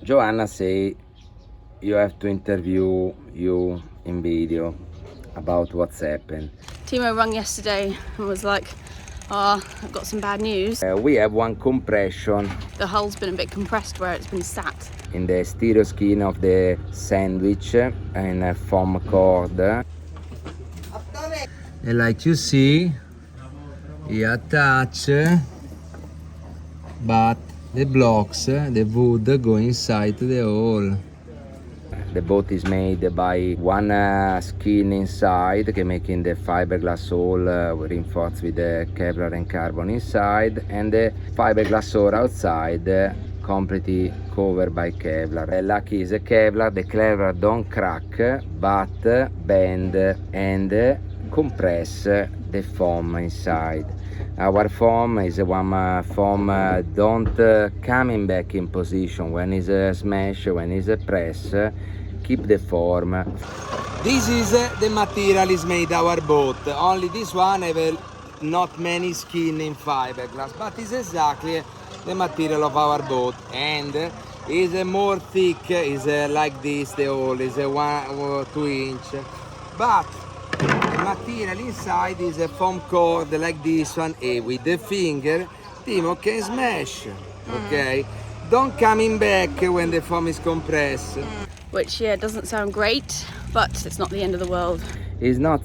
Joanna say you have to interview you in video about what's happened. Timo rang yesterday and was like, I've got some bad news. We have one compression. The hull's been a bit compressed where it's been sat. In the stereo skin of the sandwich in a foam cord. And like you see, he attach, but the blocks, the wood go inside the hole. The boat is made by one skin inside, making the fiberglass hole reinforced with the Kevlar and carbon inside, and the fiberglass hole outside, completely covered by Kevlar. The lucky is a Kevlar. The Kevlar don't crack, but bend and compress the foam inside. Our foam is one foam don't coming back in position when it's a smash, when it's a press. Keep the form. This is the material is made our boat. Only this one have not many skin in fiberglass, but it's exactly the material of our boat, and is more thick. Is like this. The hole is 1 or 2 inch, but the material inside is a foam cord like this one, and with the finger Timo can smash. Okay, don't coming back when the foam is compressed. Which, yeah, doesn't sound great, but it's not the end of the world. It's not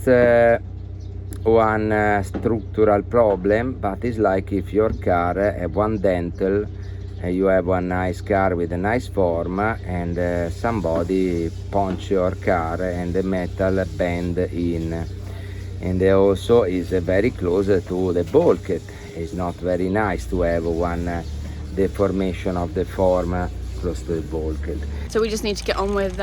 one structural problem, but it's like if your car have one dental, you have one nice car with a nice form, and somebody punch your car and the metal bend in. And also is very close to the bulkhead. It's not very nice to have one deformation of the form close to the bulkhead. So we just need to get on with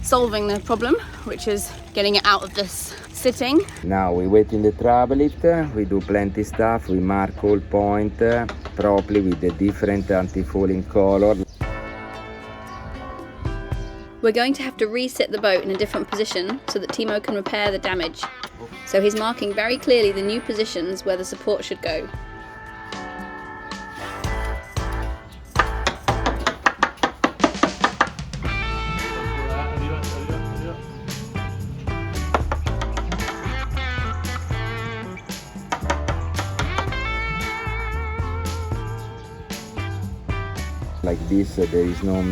solving the problem, which is getting it out of this sitting. Now we wait in the travel lift, we do plenty stuff, we mark all point properly with the different anti-falling color. We're going to have to resit the boat in a different position so that Timo can repair the damage. So he's marking very clearly the new positions where the support should go. Like this, there is no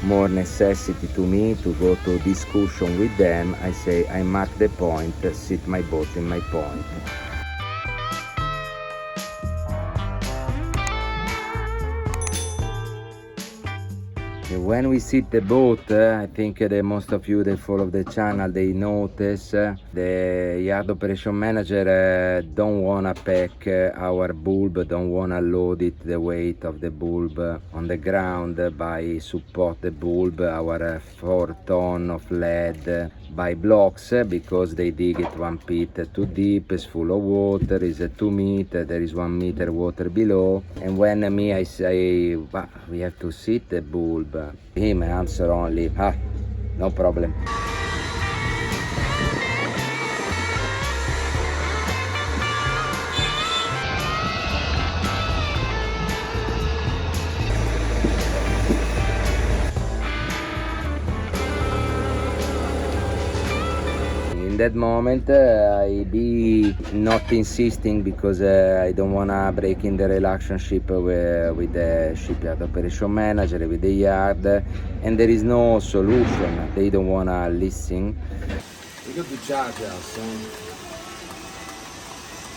more necessity to me to go to discussion with them. I say I mark the point, sit my boat in my point. When we sit the boat, I think that most of you that follow the channel, they notice the yard operation manager don't wanna pack our bulb, don't wanna load it, the weight of the bulb on the ground by support the bulb, our 4 ton of lead by blocks, because they dig it 1 pit too deep, it's full of water, is 2 meter, there is 1 meter water below. And when I say, well, we have to sit the bulb, him answer only, no problem. In that moment, I be not insisting because I don't wanna break in the relationship with the shipyard operation manager, with the yard, and there is no solution. They don't wanna listen. We got to charge us.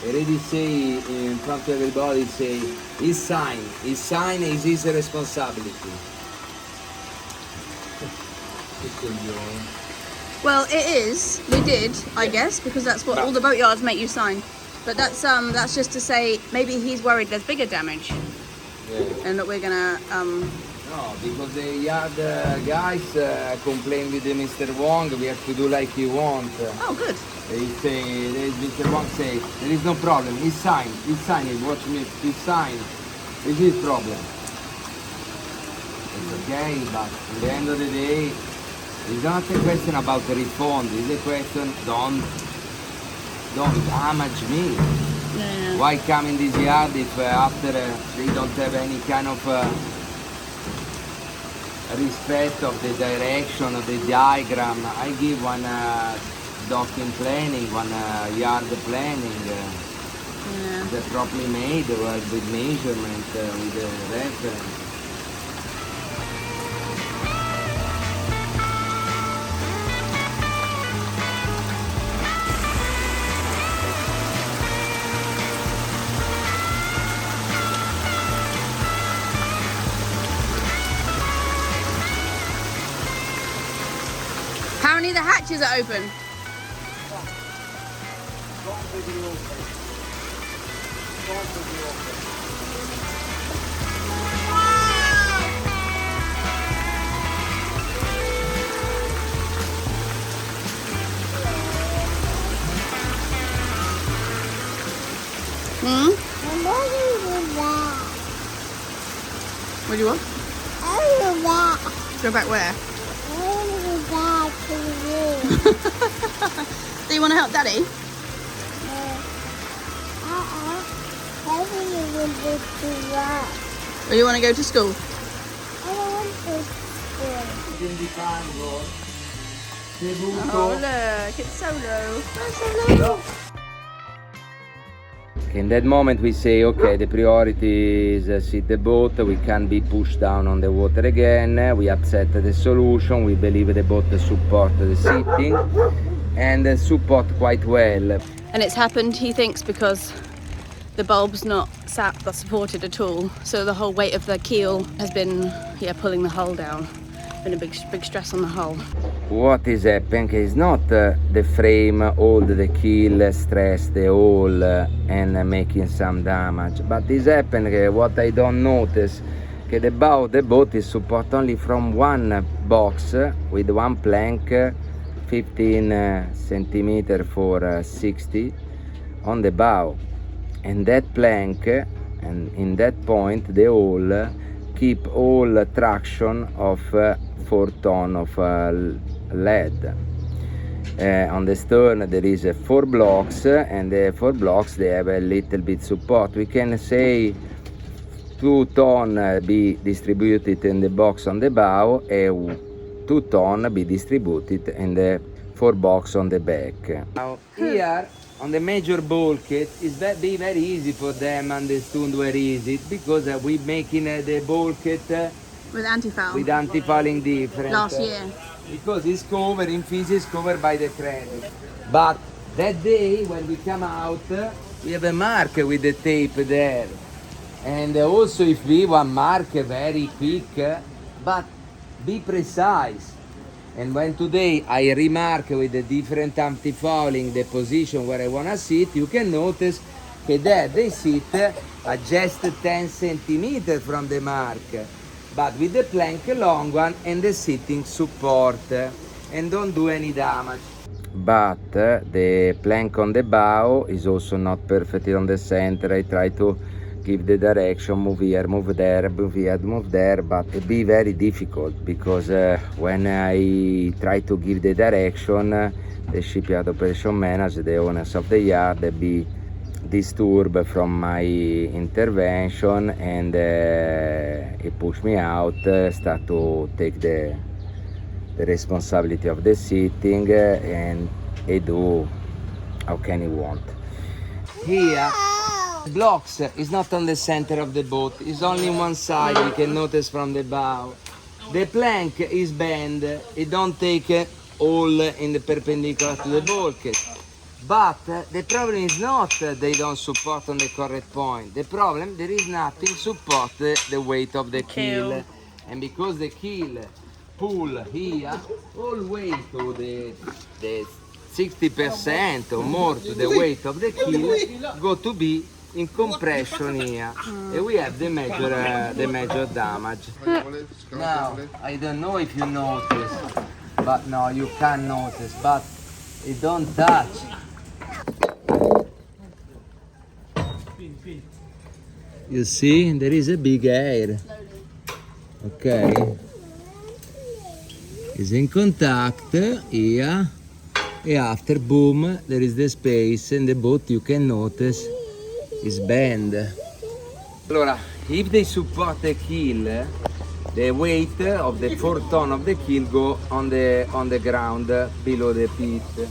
Already say in front of everybody, say his sign is his responsibility. Well, it is. We did, I guess, because that's what all the boatyards make you sign. But that's just to say maybe he's worried there's bigger damage, and that we're gonna. No, because the yard guys complain with Mr. Wong. We have to do like he wants. Oh, good. They say, Mr. Wong say, there is no problem. He signed it. Watch me. He signed. This is problem. It's okay, but at the end of the day, it's not a question about the refund. It's a question, don't damage me. Yeah. Why come in this yard if after they don't have any kind of respect of the direction of the diagram. I give one docking planning, one yard planning. They're properly made with measurement, with the reference. How many of the hatches are open? Hmm? What do you want? Go back where? Do you want to help Daddy? Or you want to go to school? Oh look, it's Solo. Bye, Solo. In that moment we say, okay, the priority is sit the boat, we can't be pushed down on the water again, we accept the solution, we believe the boat support the sitting and support quite well. And it's happened, he thinks, because the bulb's not supported at all, so the whole weight of the keel has been pulling the hull down. Been a big stress on the hull. What is happening is not the frame hold the keel, stress the hull and making some damage, but is happening what I don't notice, the bow of the boat is support only from one box with one plank 15 centimeter for 60 on the bow, and that plank and in that point the hull keep all traction of 4 ton of lead. On the stern there is 4 blocks, and the 4 blocks they have a little bit support. We can say 2 ton be distributed in the box on the bow and 2 ton be distributed in the 4 box on the back. Now here on the major bulkhead it's be very easy for them understand where is it, because we making the bulkhead With anti-foul. with anti-fouling different. Last year. Because it's covered, in physics covered by the credit. But that day when we come out, we have a mark with the tape there. And also if we want mark very quick, but be precise. And when today I remark with the different anti-fouling the position where I wanna sit, you can notice that they sit at just 10 centimeters from the mark, but with the plank long one and the sitting support, and don't do any damage. But the plank on the bow is also not perfectly on the center. I try to give the direction, move here, move there, move here, move there, but it be very difficult because when I try to give the direction, the shipyard operation manager, the owners of the yard, they be disturbed from my intervention, and he pushed me out, start to take the responsibility of the sitting, and he do how can he want. Here blocks is not on the center of the boat, it's only one side, you can notice from the bow. The plank is bent, it don't take all in the perpendicular to the bulkhead. But the problem is not they don't support on the correct point. The problem, there is nothing support the weight of the keel. And because the keel pull here, all weight to the 60% or more to the weight of the keel go to be in compression here. And we have the major damage. Now, I don't know if you notice, but no, you can notice, but it don't touch. You see, there is a big air. Okay. It's in contact here. And after, boom, there is the space, and the boat, you can notice, is bent. Allora, if they support the keel, the weight of the 4 ton of the keel go on the ground below the pit.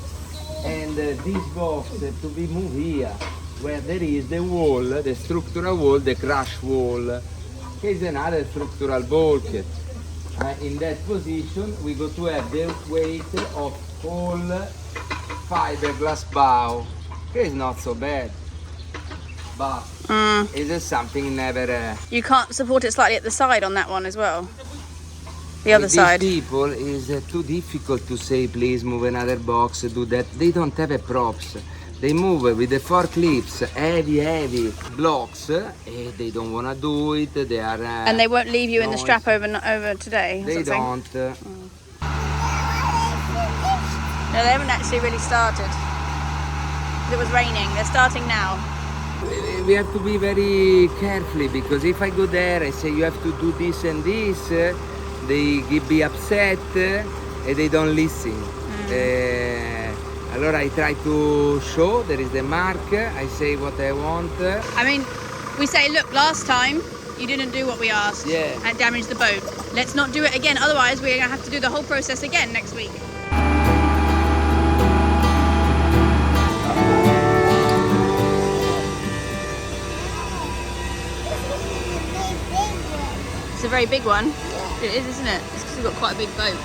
And this box to be moved here, where there is the wall, the structural wall, the crash wall, is another structural bulkhead. In that position, we go to have the weight of all fiberglass bow. It's not so bad, but it's something never. You can't support it slightly at the side on that one as well. The other side. These people is too difficult to say, please move another box, do that. They don't have a props. They move with the forklifts, heavy blocks, they don't want to do it. They are. And they won't leave you in the strap over today. They don't. No, they haven't actually really started. It was raining. They're starting now. We have to be very carefully, because if I go there and say you have to do this and this, they be upset and they don't listen. Allora I try to show, there is the mark, I say what I want. I mean, we say, look, last time you didn't do what we asked and damaged the boat. Let's not do it again, otherwise we're going to have to do the whole process again next week. It's a very big one. It is, isn't it? It's because we've got quite a big boat.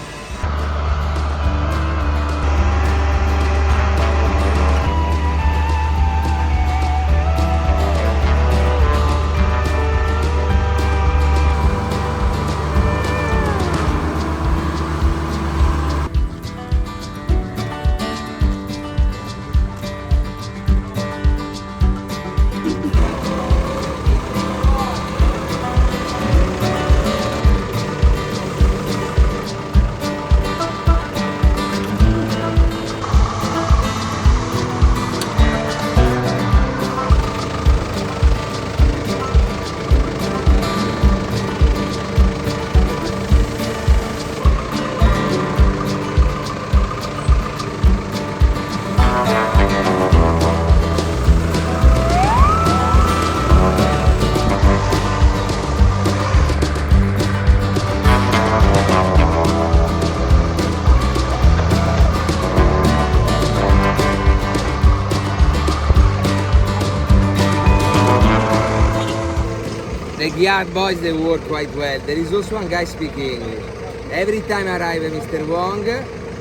The yard boys, they work quite well. There is also one guy speaking English. Every time I arrive at Mr. Wong,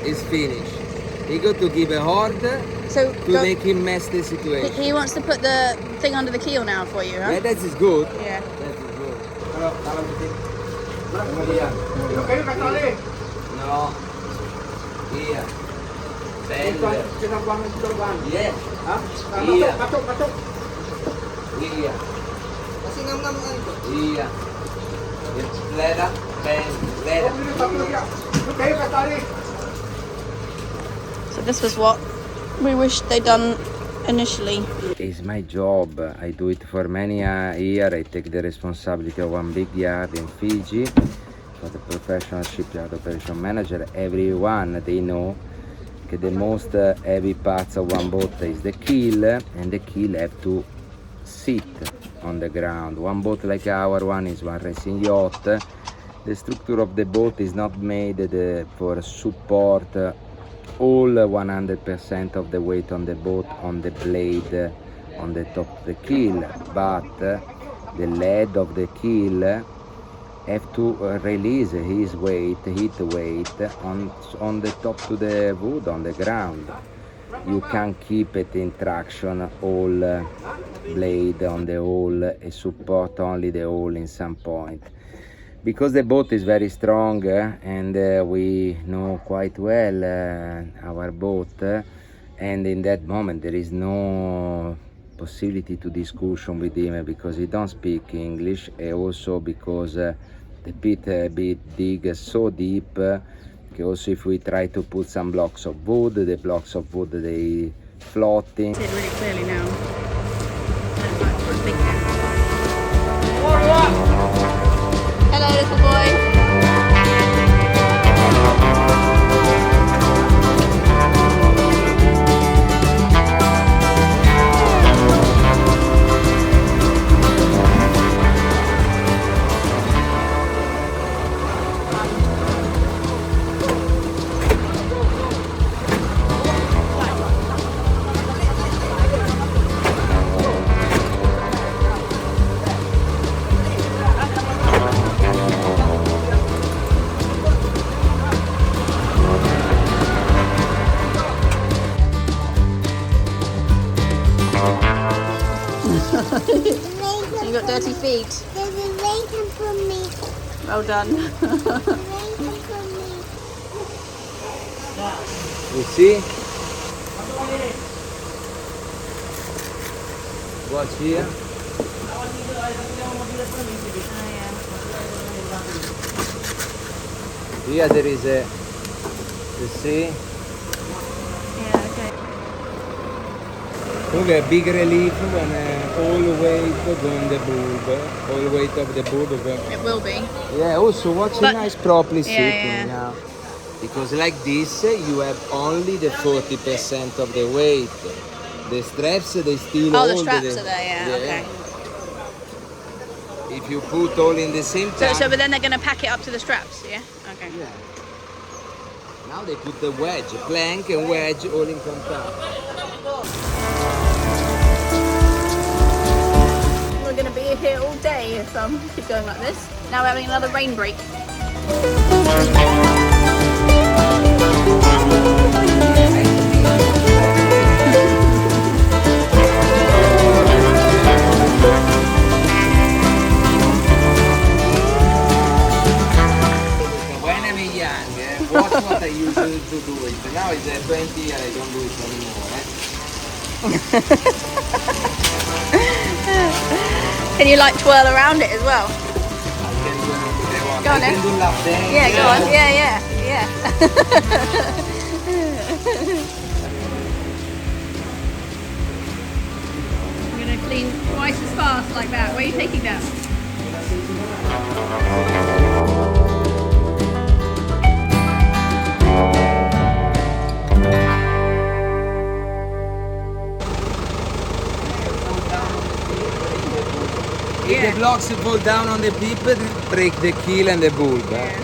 is finished. He got to give a order to make him mess the situation. He wants to put the thing under the keel now for you, huh? Yeah, that is good. Yeah. That is good. No. Here. Bend. Yes. Here. Here. Iya. Leather, leather. So this was what we wished they'd done initially. It's my job. I do it for many years. I take the responsibility of one big yard in Fiji. For the professional shipyard operation manager, everyone, they know that the most heavy parts of one boat is the keel, and the keel have to sit on the ground. One boat like our one is one racing yacht. The structure of the boat is not made for support all 100% of the weight on the boat on the blade on the top of the keel, but the lead of the keel have to release his weight, on the top to the wood on the ground. You can keep it in traction all blade on the hull and support only the hull in some point, because the boat is very strong and we know quite well our boat, and in that moment there is no possibility to discussion with him, because he don't speak English, and also because the pit dig so deep. Also, if we try to put some blocks of wood, the blocks of wood, they floating. See it really clearly now. Hello, little boy. sweet. There's a bacon for me. Well done. Bacon for me. You see? What's here? Here there is a, you see? Yeah, okay. Look, a big relief when all weight go in the bulb. All weight of the bulb. It will be. Yeah, also watching But- nice properly Yeah, sitting. yeah. Because like this, you have only the 40% of the weight. The straps, they still Oh, hold the straps are there, yeah, okay. If you put all in the same time. So, but then they're going to pack it up to the straps, yeah? Okay. Yeah. Now they put the wedge, plank and wedge all in contact. We're going to be here all day if keep going like this. Now we're having another rain break. When I'm young, watch what I used to do it. Now it's 20 years, I don't do it anymore. Can you like twirl around it as well? I can do anything I want. Go on I can then. do lap dance. Yeah, go on. Yeah. I'm going to clean twice as fast like that. Where are you taking that? If the blocks fall down on the pip, break the keel and the bulb.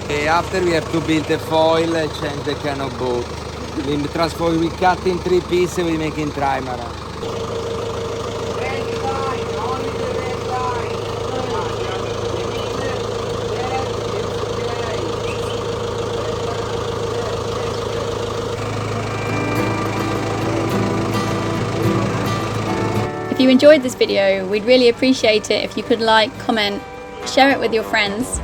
After we have to build the foil, change the kind of boat. We cut in 3 pieces, we make in trimaran. If you enjoyed this video, we'd really appreciate it if you could like, comment, share it with your friends.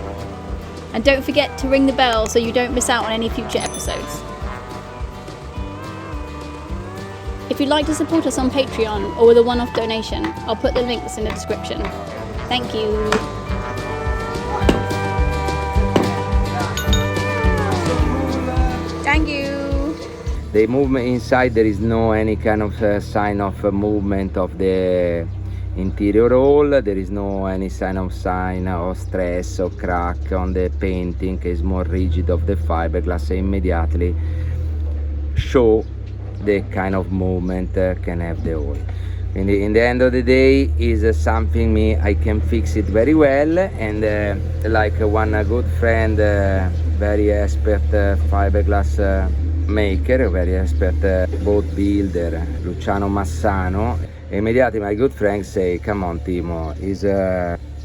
And don't forget to ring the bell so you don't miss out on any future episodes. If you'd like to support us on Patreon or with a one-off donation, I'll put the links in the description. Thank you. Thank you. The movement inside, there is no any kind of sign of movement of the interior wall. There is no any sign of stress or crack on the painting. It's more rigid of the fiberglass. Immediately show the kind of movement can have the wall. In the end of the day, is something I can fix it very well, and like one good friend, very expert fiberglass maker, very expert boat builder, Luciano Massano. Immediately my good friend say, come on Timo,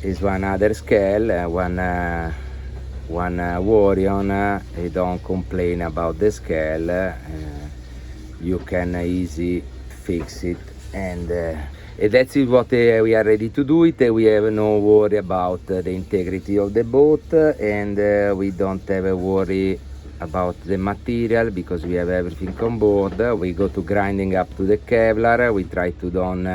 is one other scale, one Warrior, don't complain about the scale, you can easy fix it, and that's it what we are ready to do it. We have no worry about the integrity of the boat, and we don't have a worry about the material because we have everything on board. We go to grinding up to the Kevlar. We try to don't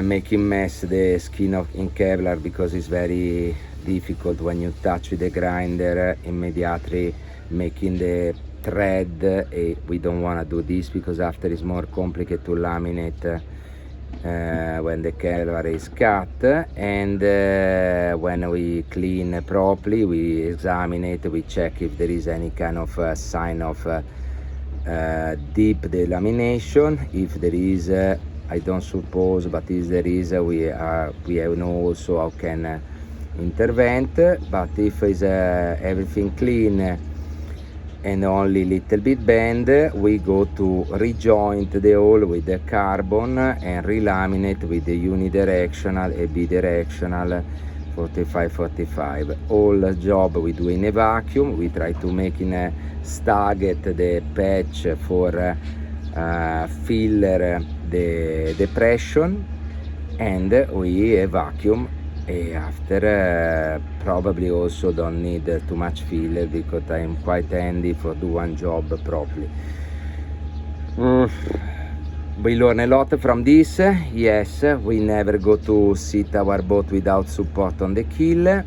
making mess the skin in Kevlar because it's very difficult when you touch with the grinder immediately making the thread. We don't want to do this because after it's more complicated to laminate when the Kevlar is cut, and when we clean properly, we examine it, we check if there is any kind of sign of deep delamination. If there is, I don't suppose, but if there is, we know also how can intervene. But if is everything clean and only little bit bend, we go to rejoint the hole with the carbon and relaminate with the unidirectional and bidirectional 45-45. All job we do in a vacuum. We try to make in a stagget the patch for filler the depression, and we vacuum After probably also don't need too much filler because I'm quite handy for do one job properly. We learn a lot from this. Yes, we never go to sit our boat without support on the keel.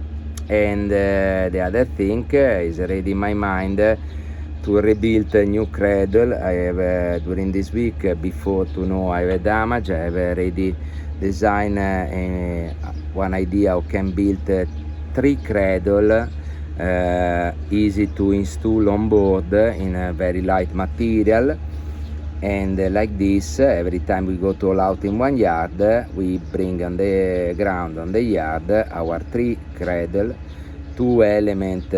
And the other thing is already in my mind to rebuild a new cradle. I have during this week before to know I have damage, I have already designed one idea how can build 3 cradle easy to install on board in a very light material. And like this, every time we go to all out in one yard, we bring on the ground on the yard our 3 cradle, 2 element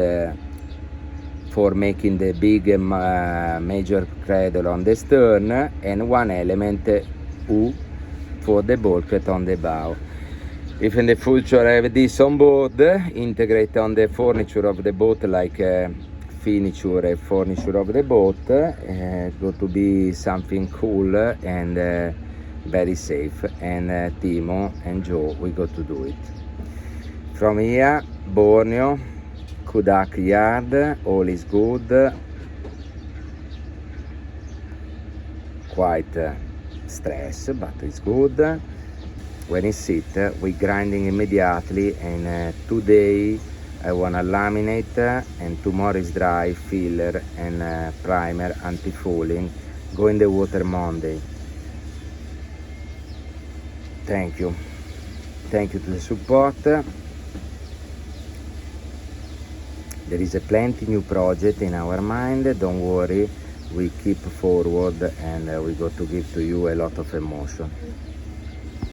for making the big major cradle on the stern, and 1 element U for the bulkhead on the bow. If in the future I have this on board, integrate on the furniture of the boat like furniture of the boat, go to be something cool and very safe. And Timo and Joe, we go to do it. From here, Borneo, Kudak Yard, all is good. Quite stress, but it's good. When it's sit, we grinding immediately, and today I wanna laminate and tomorrow is dry filler and primer anti-fouling. Go in the water Monday. Thank you to the support. There is a plenty new project in our mind, don't worry, we keep forward and we got to give to you a lot of emotion.